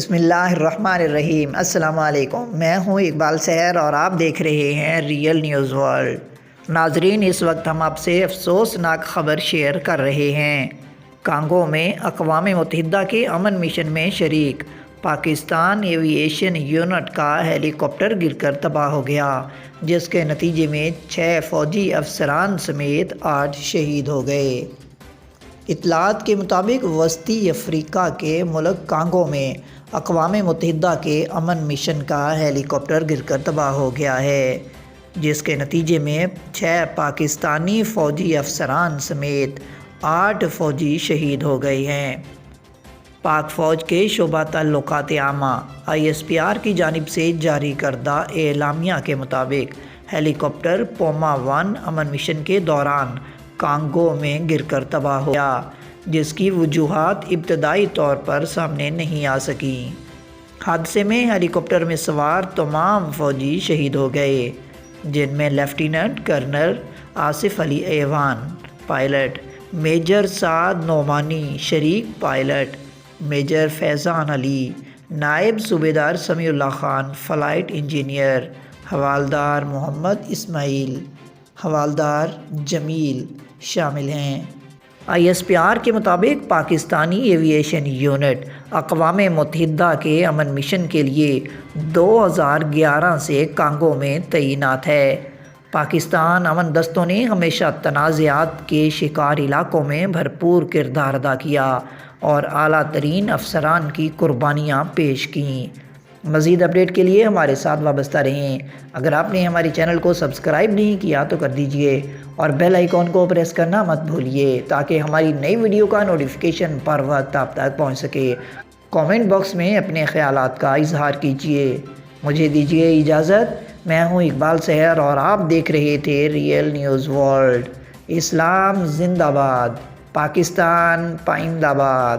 بسم اللہ الرحمن الرحیم۔ السلام علیکم، میں ہوں اقبال سحر اور آپ دیکھ رہے ہیں ریئل نیوز ورلڈ۔ ناظرین، اس وقت ہم آپ سے افسوسناک خبر شیئر کر رہے ہیں۔ کانگو میں اقوام متحدہ کے امن مشن میں شریک پاکستان ایوی ایشن یونٹ کا ہیلی کاپٹر گر کر تباہ ہو گیا، جس کے نتیجے میں 6 فوجی افسران سمیت 8 شہید ہو گئے۔ اطلاعات کے مطابق وسطی افریقہ کے ملک کانگو میں اقوام متحدہ کے امن مشن کا ہیلی کاپٹر گر کر تباہ ہو گیا ہے، جس کے نتیجے میں 6 پاکستانی فوجی افسران سمیت 8 فوجی شہید ہو گئے ہیں۔ پاک فوج کے شعبہ تعلقات عامہ ISPR کی جانب سے جاری کردہ اعلامیہ کے مطابق ہیلی کاپٹر پوما 1 امن مشن کے دوران کانگو میں گر کر تباہ ہو گیا، جس کی وجوہات ابتدائی طور پر سامنے نہیں آ سکیں۔ حادثے میں ہیلی کاپٹر میں سوار تمام فوجی شہید ہو گئے، جن میں لیفٹیننٹ کرنل آصف علی ایوان پائلٹ، میجر سعد نعمانی شریک پائلٹ، میجر فیضان علی، نائب صوبیدار سمیع اللہ خان فلائٹ انجینئر، حوالدار محمد اسماعیل، حوالدار جمیل شامل ہیں۔ ISPR کے مطابق پاکستانی ایوی ایشن یونٹ اقوام متحدہ کے امن مشن کے لیے 2011 سے کانگو میں تعینات ہے۔ پاکستان امن دستوں نے ہمیشہ تنازعات کے شکار علاقوں میں بھرپور کردار ادا کیا اور اعلیٰ ترین افسران کی قربانیاں پیش کیں۔ مزید اپڈیٹ کے لیے ہمارے ساتھ وابستہ رہیں۔ اگر آپ نے ہماری چینل کو سبسکرائب نہیں کیا تو کر دیجئے اور بیل آئیکن کو پریس کرنا مت بھولیے تاکہ ہماری نئی ویڈیو کا نوٹیفیکیشن پر وقت آپ تک پہنچ سکے۔ کامنٹ باکس میں اپنے خیالات کا اظہار کیجئے۔ مجھے دیجئے اجازت۔ میں ہوں اقبال سحر اور آپ دیکھ رہے تھے ریئل نیوز ورلڈ۔ اسلام زندہ باد، پاکستان پائندہ باد۔